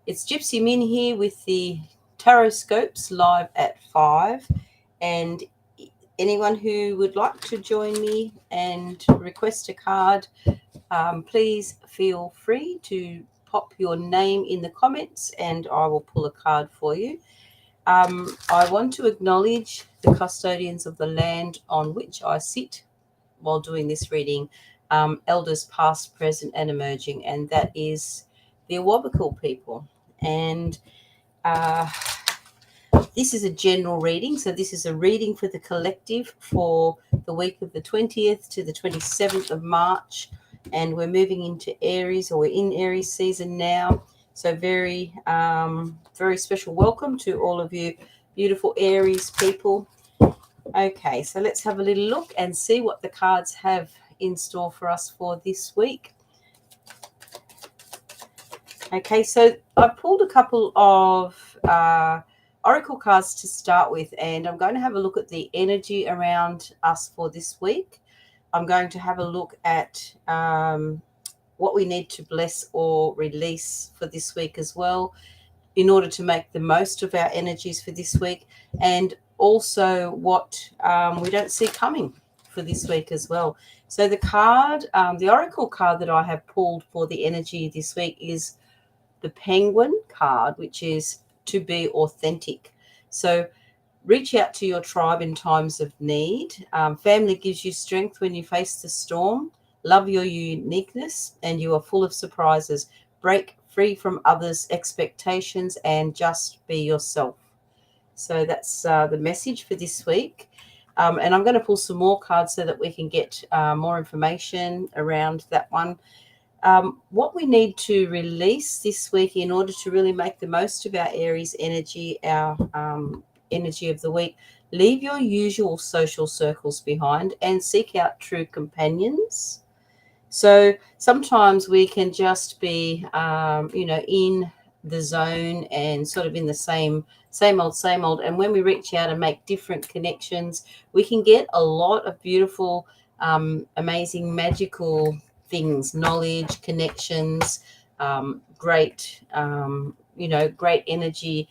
It's Gypsy Min here with the Tarot Scopes live at 5. And anyone who would like to join me and request a card, please feel free to pop your name in the comments and I will pull a card for you. I want to acknowledge the custodians of the land on which I sit while doing this reading, elders past, present, and emerging, and that is the Awabakal people. And this is a general reading, so this is a reading for the collective for the week of the 20th to the 27th of March, and we're moving into Aries, or we're in Aries season now. So very special welcome to all of you beautiful Aries people. Okay, so let's have a little look and see what the cards have in store for us for this week. Okay, so I pulled a couple of oracle cards to start with, and I'm going to have a look at the energy around us for this week. I'm going to have a look at what we need to bless or release for this week as well, in order to make the most of our energies for this week, and also what we don't see coming for this week as well. So the card, the oracle card that I have pulled for the energy this week is the Penguin card, which is to be authentic. So reach out to your tribe in times of need. Family gives you strength when you face the storm. Love your uniqueness, and you are full of surprises. Break free from others' expectations and just be yourself. So that's the message for this week. And I'm going to pull some more cards so that we can get more information around that one. What we need to release this week in order to really make the most of our Aries energy, our energy of the week: leave your usual social circles behind and seek out true companions. So sometimes we can just be, in the zone and sort of in the same old. And when we reach out and make different connections, we can get a lot of beautiful, amazing, magical things, knowledge, connections, great energy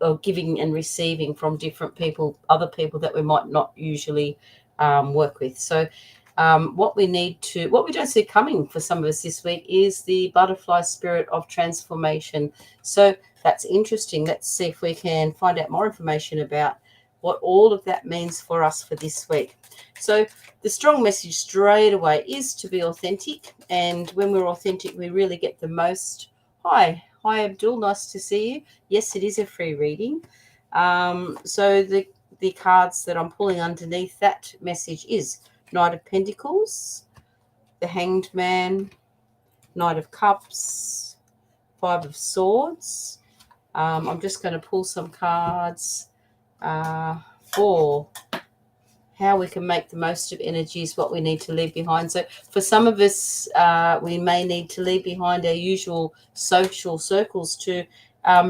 of giving and receiving from different people, other people that we might not usually work with. So what we don't see coming for some of us this week is the butterfly spirit of transformation. So that's interesting. Let's see if we can find out more information about what all of that means for us for this week. So the strong message straight away is to be authentic. And when we're authentic, we really get the most. Hi, Abdul. Nice to see you. Yes, it is a free reading. So the cards that I'm pulling underneath that message is Knight of Pentacles, the Hanged Man, Knight of Cups, Five of Swords. I'm just going to pull some cards for how we can make the most of energies, what we need to leave behind. So for some of us, we may need to leave behind our usual social circles to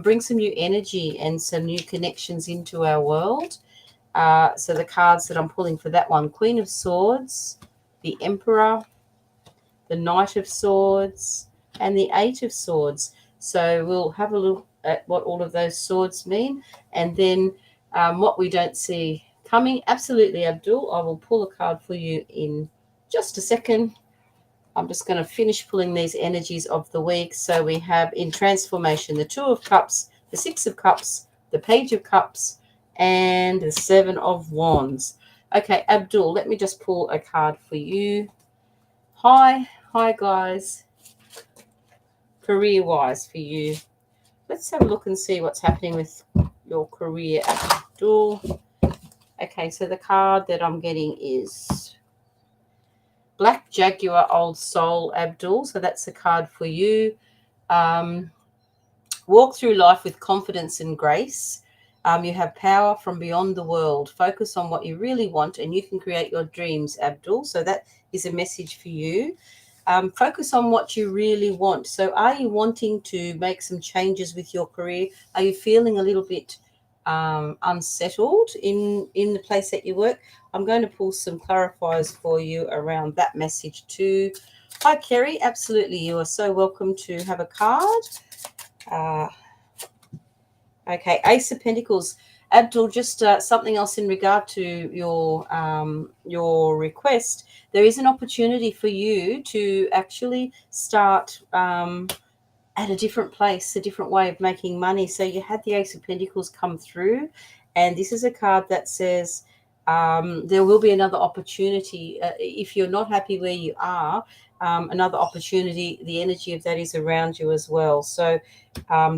bring some new energy and some new connections into our world. So the cards that I'm pulling for that one: Queen of Swords, the Emperor, the Knight of Swords, and the Eight of Swords. So we'll have a look at what all of those swords mean, and then what we don't see coming. Absolutely, Abdul. I will pull a card for you in just a second. I'm just going to finish pulling these energies of the week. So we have in transformation the Two of Cups, the Six of Cups, the Page of Cups, and the Seven of Wands. Okay, Abdul, let me just pull a card for you. Hi guys. Career-wise for you. Let's have a look and see what's happening with your career, Abdul. Okay, so the card that I'm getting is Black Jaguar Old Soul, Abdul. So that's the card for you. Walk through life with confidence and grace. You have power from beyond the world. Focus on what you really want and you can create your dreams, Abdul. So that is a message for you. Focus on what you really want. So are you wanting to make some changes with your career? Are you feeling a little bit unsettled in the place that you work? I'm going to pull some clarifiers for you around that message too. Hi, Kerry. Absolutely. You are so welcome to have a card. Uh, okay, Ace of Pentacles. Abdul, just something else in regard to your request. There is an opportunity for you to actually start at a different place, a different way of making money. So you had the Ace of Pentacles come through, and this is a card that says there will be another opportunity. If you're not happy where you are, another opportunity, the energy of that is around you as well. So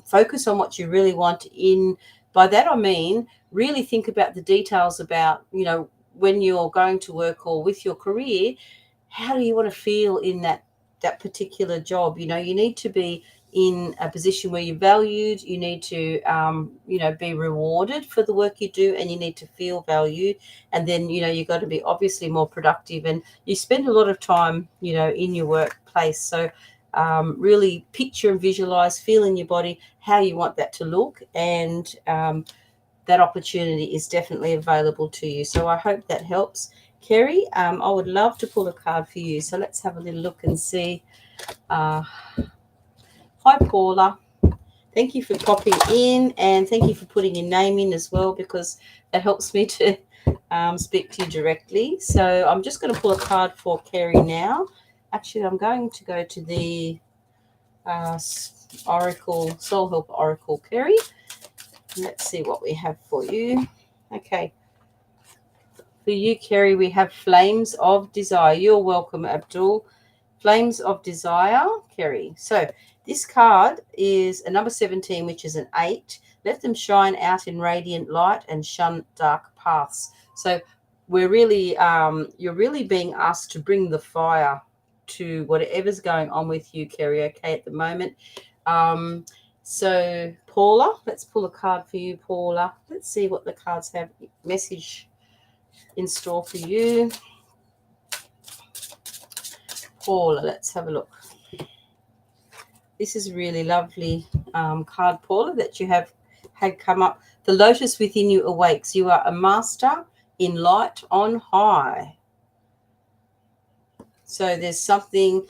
focus on what you really want in. By that I mean, really think about the details about, when you're going to work or with your career, how do you want to feel in that particular job? You need to be in a position where you're valued. You need to be rewarded for the work you do, and you need to feel valued. And then you've got to be obviously more productive, and you spend a lot of time in your workplace. So really picture and visualize, feel in your body how you want that to look, and that opportunity is definitely available to you. So I hope that helps, Kerry. I would love to pull a card for you. So let's have a little look and see. Hi, Paula. Thank you for popping in, and thank you for putting your name in as well, because that helps me to speak to you directly. So I'm just going to pull a card for Kerry now. Actually, I'm going to go to the Oracle, Soul Help Oracle, Kerry. Let's see what we have for you. Okay. For you, Kerry, we have Flames of Desire. You're welcome, Abdul. Flames of Desire, Kerry. So this card is a number 17, which is an 8. Let them shine out in radiant light and shun dark paths. So we're really, you're really being asked to bring the fire to whatever's going on with you, Kerry, okay, at the moment. So Paula, let's pull a card for you, Paula. Let's see what the cards have message in store for you. Paula, let's have a look. This is really lovely card, Paula, that you have had come up. The lotus within you awakes. You are a master in light on high. So there's something,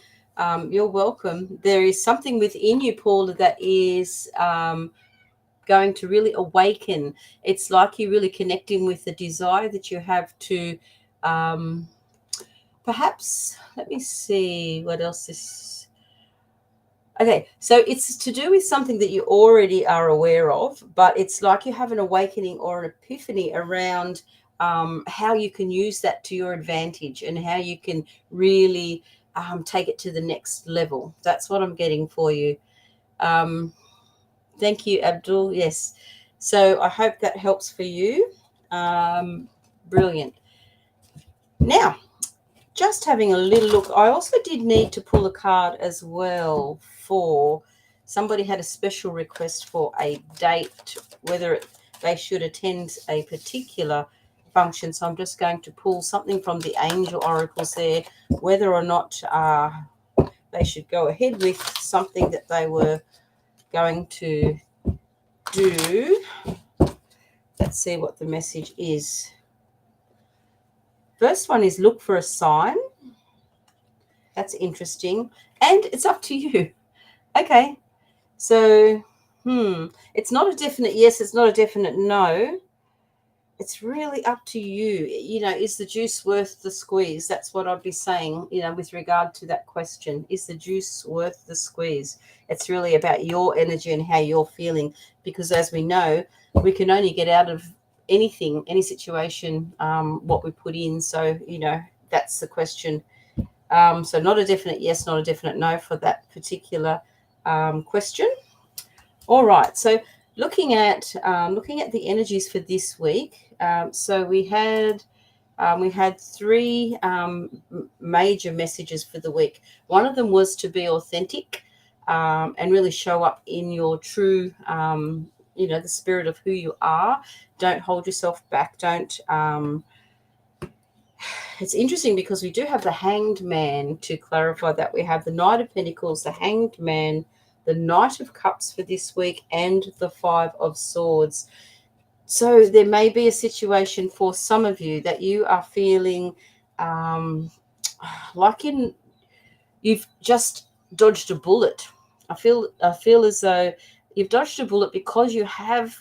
you're welcome. There is something within you, Paula, that is going to really awaken. It's like you're really connecting with the desire that you have to perhaps, let me see what else this. Okay, so it's to do with something that you already are aware of, but it's like you have an awakening or an epiphany around how you can use that to your advantage, and how you can really take it to the next level. That's what I'm getting for you. Thank you, Abdul. Yes. So I hope that helps for you. Brilliant. Now, just having a little look. I also did need to pull a card as well for somebody had a special request for a date, whether they should attend a particular function. So I'm just going to pull something from the angel oracles there, whether or not they should go ahead with something that they were going to do. Let's see what the message is. First one is look for a sign. That's interesting. And it's up to you. Okay. So, it's not a definite yes, it's not a definite no. It's really up to you. Is the juice worth the squeeze? That's what I'd be saying, with regard to that question. Is the juice worth the squeeze? It's really about your energy and how you're feeling, because as we know, we can only get out of anything, any situation, what we put in. So, that's the question. So not a definite yes, not a definite no for that particular question. All right. So looking at the energies for this week. So we had 3 major messages for the week. One of them was to be authentic and really show up in your true, the spirit of who you are. Don't hold yourself back. Don't. It's interesting because we do have the Hanged Man to clarify that. We have the Knight of Pentacles, the Hanged Man, the Knight of Cups for this week, and the 5 of Swords. So there may be a situation for some of you that you are feeling like you've just dodged a bullet. I feel as though you've dodged a bullet because you have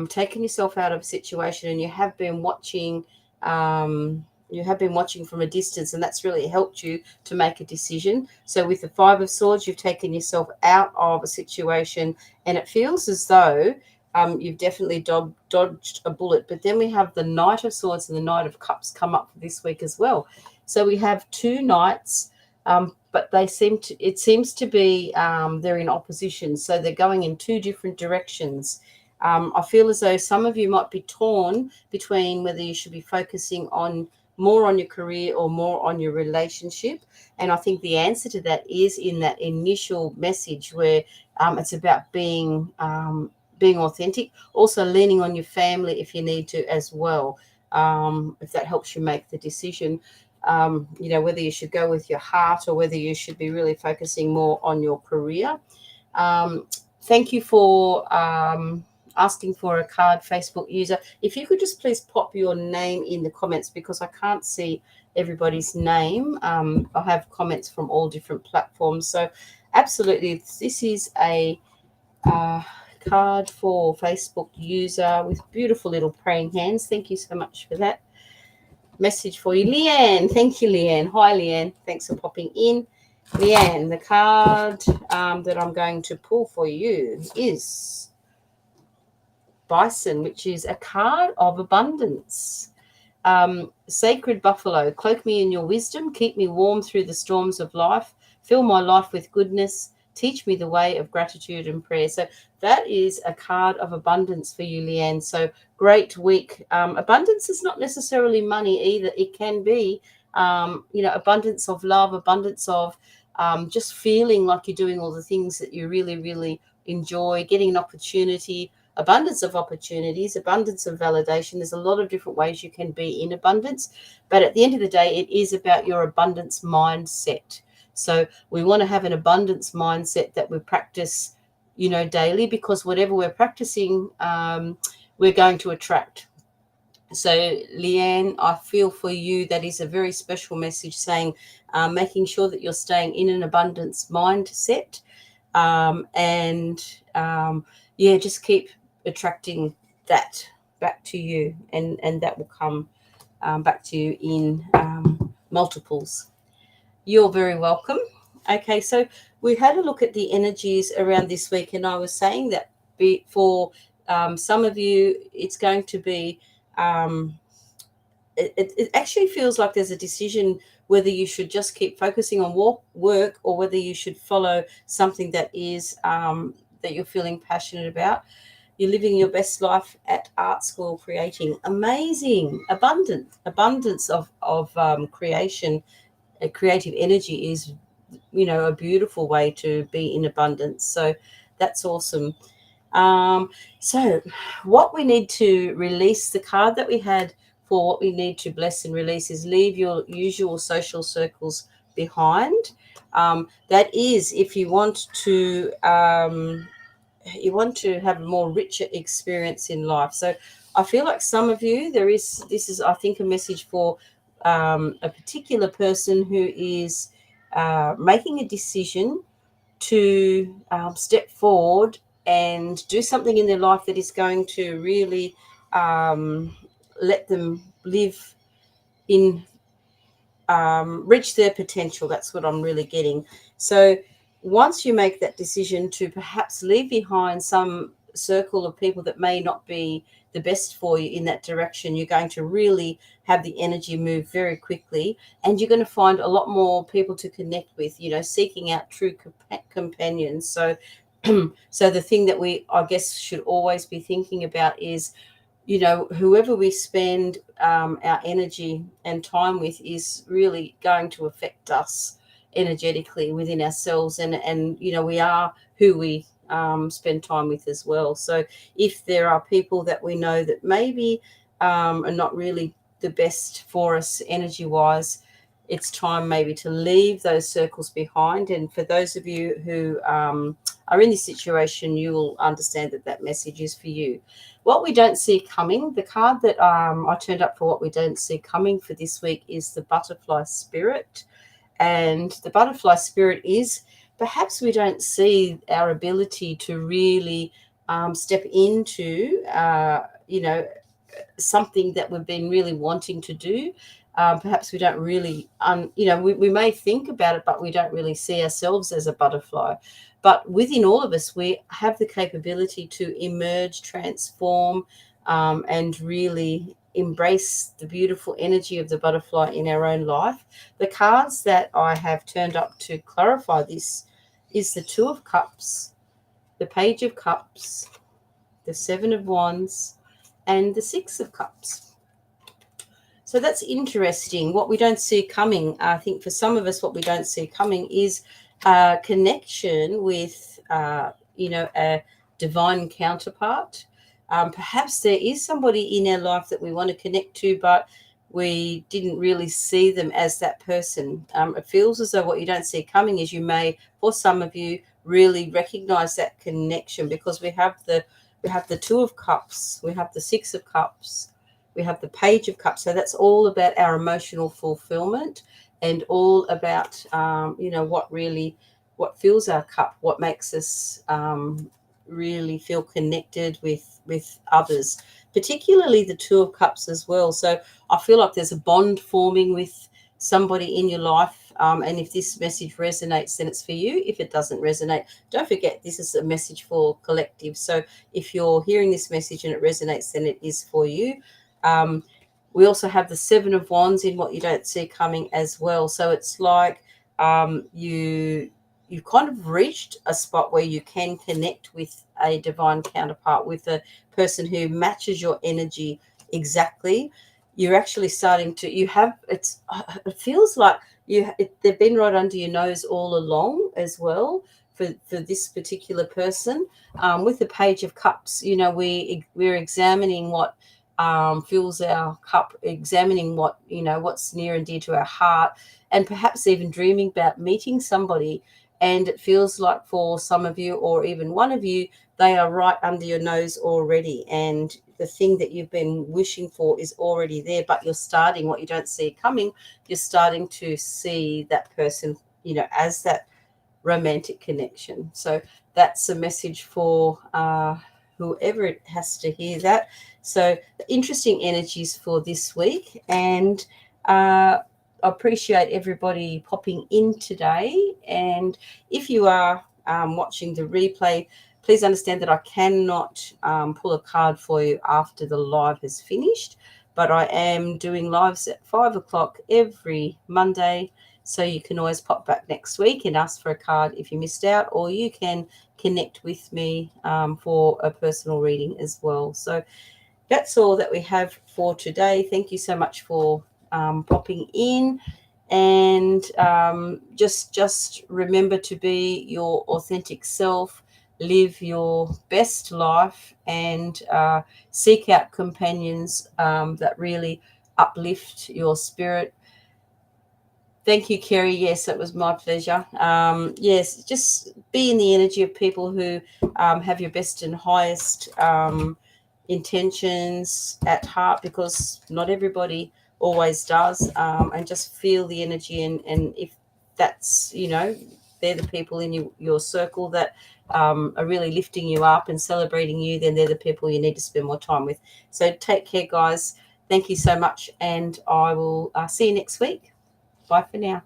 taken yourself out of a situation, and you have been watching. You have been watching from a distance, and that's really helped you to make a decision. So with the Five of Swords, you've taken yourself out of a situation, and it feels as though you've definitely dodged a bullet. But then we have the Knight of Swords and the Knight of Cups come up for this week as well. So we have two knights, but it seems to be they're in opposition. So they're going in two different directions. I feel as though some of you might be torn between whether you should be focusing on more on your career or more on your relationship. And I think the answer to that is in that initial message where it's about being authentic, also leaning on your family if you need to as well, if that helps you make the decision. Whether you should go with your heart or whether you should be really focusing more on your career. Thank you for asking for a card, Facebook user. If you could just please pop your name in the comments, because I can't see everybody's name. I have comments from all different platforms. So absolutely, this is a card for Facebook user with beautiful little praying hands. Thank you so much for that. Message for you, Leanne. Thank you, Leanne. Hi, Leanne. Thanks for popping in. Leanne, the card that I'm going to pull for you is Bison, which is a card of abundance. Sacred Buffalo, cloak me in your wisdom, keep me warm through the storms of life, fill my life with goodness, teach me the way of gratitude and prayer. So that is a card of abundance for you, Leanne. So great week. Abundance is not necessarily money either. It can be, abundance of love, abundance of just feeling like you're doing all the things that you really, really enjoy, getting an opportunity, abundance of opportunities, abundance of validation. There's a lot of different ways you can be in abundance, but at the end of the day, it is about your abundance mindset. So we want to have an abundance mindset that we practice, daily, because whatever we're practicing, we're going to attract. So Leanne, I feel for you, that is a very special message saying, making sure that you're staying in an abundance mindset, just keep attracting that back to you, and that will come back to you in multiples. You're very welcome. Okay, so we had a look at the energies around this week, and I was saying that for some of you, it's going to be it actually feels like there's a decision whether you should just keep focusing on work or whether you should follow something that is that you're feeling passionate about. You're living your best life at art school, creating amazing abundance of creation. Creative energy is, a beautiful way to be in abundance. So that's awesome. So what we need to release, the card that we had for what we need to bless and release, is leave your usual social circles behind. That is, if you want to have a more richer experience in life. So I feel like some of you, this is, I think, a message for a particular person who is making a decision to step forward and do something in their life that is going to really let them live in, reach their potential. That's what I'm really getting. So once you make that decision to perhaps leave behind some circle of people that may not be the best for you in that direction, you're going to really have the energy move very quickly, and you're going to find a lot more people to connect with, seeking out true companions. So so the thing that we, I guess, should always be thinking about is, whoever we spend our energy and time with is really going to affect us energetically within ourselves, and we are who we spend time with as well. So if there are people that we know that maybe are not really the best for us energy wise, it's time maybe to leave those circles behind. And for those of you who are in this situation, you will understand that that message is for you. What we don't see coming, the card that I turned up for what we don't see coming for this week is the Butterfly Spirit. And the Butterfly Spirit is perhaps we don't see our ability to really step into, something that we've been really wanting to do. Perhaps we don't really, we may think about it, but we don't really see ourselves as a butterfly. But within all of us, we have the capability to emerge, transform, and really embrace the beautiful energy of the butterfly in our own life. The cards that I have turned up to clarify this is the Two of Cups, the Page of Cups, the Seven of Wands, and the Six of Cups. So that's interesting. What we don't see coming, I think for some of us, what we don't see coming is a connection with, a divine counterpart. Perhaps there is somebody in our life that we want to connect to, but we didn't really see them as that person. It feels as though what you don't see coming is you may, for some of you, really recognize that connection, because we have the Two of Cups, we have the Six of Cups, we have the Page of Cups. So that's all about our emotional fulfillment, and all about, what fills our cup, what makes us really feel connected with others, particularly the Two of Cups as well. So I feel like there's a bond forming with somebody in your life. And if this message resonates, then it's for you. If it doesn't resonate, don't forget, this is a message for collective. So if you're hearing this message and it resonates, then it is for you. We also have the Seven of Wands in what you don't see coming as well. So it's like you've kind of reached a spot where you can connect with a divine counterpart, with a person who matches your energy exactly. You're actually starting to, it feels like they've been right under your nose all along as well, for this particular person. With the Page of Cups, we're examining what fills our cup, examining what's near and dear to our heart, and perhaps even dreaming about meeting somebody. And it feels like for some of you, or even one of you, they are right under your nose already, and the thing that you've been wishing for is already there. But you're starting, what you don't see coming, you're starting to see that person, as that romantic connection. So that's a message for whoever it has to hear that. So interesting energies for this week, and I appreciate everybody popping in today. And if you are watching the replay, please understand that I cannot pull a card for you after the live has finished, but I am doing lives at 5 o'clock every Monday. So you can always pop back next week and ask for a card if you missed out, or you can connect with me for a personal reading as well. So that's all that we have for today. Thank you so much for popping in, and just remember to be your authentic self, live your best life, and seek out companions that really uplift your spirit. Thank you, Kerry. Yes, it was my pleasure. Yes, just be in the energy of people who have your best and highest intentions at heart, because not everybody always does. And just feel the energy, and if that's, they're the people in your circle that are really lifting you up and celebrating you, then they're the people you need to spend more time with. So take care, guys. Thank you so much, and I will see you next week. Bye for now.